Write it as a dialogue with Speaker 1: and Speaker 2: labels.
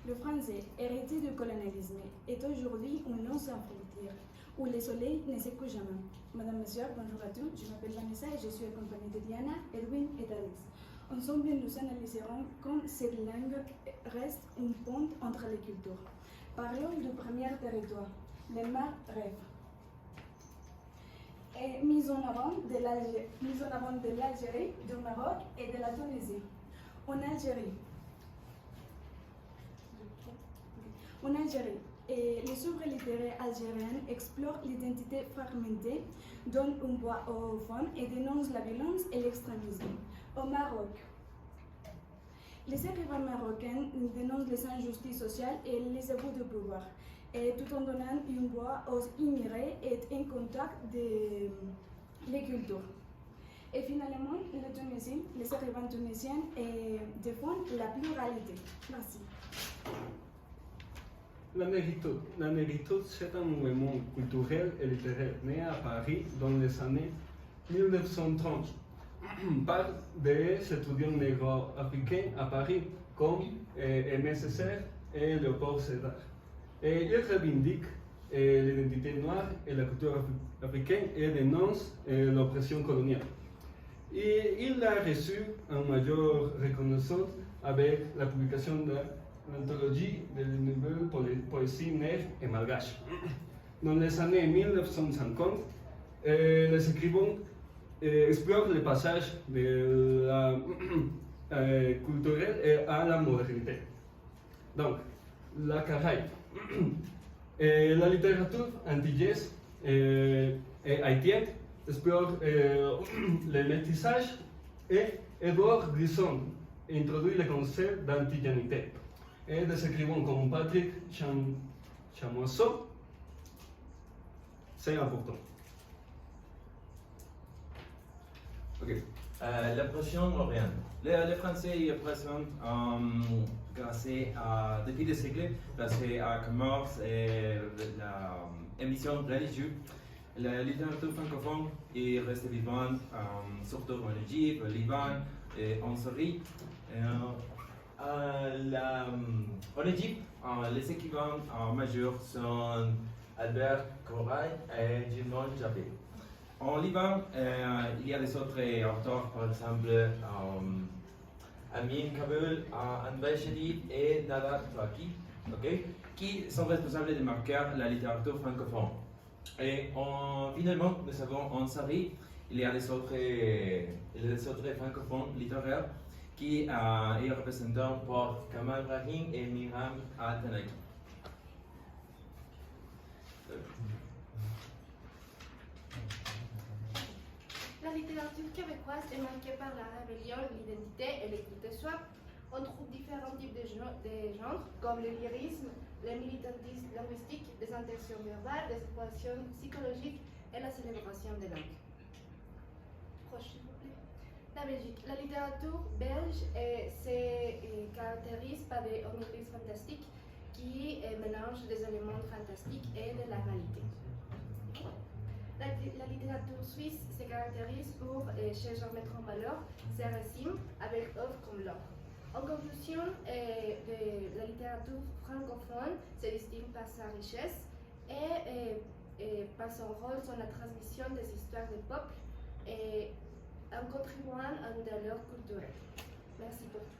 Speaker 1: Le français, héritier du colonialisme, est aujourd'hui une langue sans frontières, où le soleil ne se couche jamais. Madame, Monsieur, bonjour à tous. Je m'appelle Vanessa et je suis accompagnée de Diana, Edwin et Alex. Ensemble, nous analyserons comment cette langue reste une pont entre les cultures. Parlons du premier territoire, le Maghreb. Et mise en avant de l'Algérie, du Maroc et de la Tunisie. En Algérie, les œuvres littéraires algériennes explorent l'identité fragmentée, donnent une voix aux femmes et dénoncent la violence et l'extrémisme. Au Maroc, les écrivains marocains dénoncent les injustices sociales et les abus de pouvoir, et tout en donnant une voix aux immigrés et en contact des cultures. Et finalement, la Tunisie, les écrivains tunisiens défendent la pluralité. Merci.
Speaker 2: La négritude, c'est un mouvement culturel et littéraire né à Paris dans les années 1930 par des étudiants négro-africains à Paris comme Aimé Césaire et Léopold Sédar. Et ils revendiquent l'identité noire et la culture africaine et dénoncent l'oppression coloniale. Et il a reçu une majeure reconnaissance avec la publication de l'anthologie de la nouvelle poésie nègre et malgache. Dans les années 1950, les écrivains explorent le passage de la culturelle à la modernité. Donc, la Caraïbe. La littérature antillaise et haïtienne explore le métissage et Edouard Grisson introduit le concept d'antillanité. Et des écrivains comme Patrick Chamoiseau, c'est important.
Speaker 3: Ok. La Proche-Orient. Le français est présent depuis des siècles, grâce à commerce et l'émission religieuse. La littérature francophone est restée vivante, surtout en Égypte, au Liban et en Syrie. En Égypte, les écrivains majeurs sont Albert Corail et Jimon Jabé. En Liban, il y a des autres auteurs, par exemple Amin Kaboul, Anwar Shadid et Nada Faki, qui sont responsables de marquer la littérature francophone. Et finalement, nous avons en Syrie, il y a des autres francophones littéraires qui est représenté par Kamal Brahim et Miram Al-Tanaki.
Speaker 4: La littérature québécoise est marquée par la rébellion, l'identité et l'écoute de soi. On trouve différents types de genres, comme le lyrisme, le militantisme linguistique, les intentions verbales, les explorations psychologiques et la célébration des langues. Proche, s'il vous plaît. La Belgique. La littérature belge se caractérise par des omnibus fantastiques qui mélangent des éléments fantastiques et de la réalité. La littérature suisse se caractérise pour, chez Jean-Mettre en valeur, ses récits avec œuvres comme l'or. En conclusion, la littérature francophone se distingue par sa richesse et par son rôle dans la transmission des histoires des peuples et en contribuant à une valeur culturelle. Merci pour tout.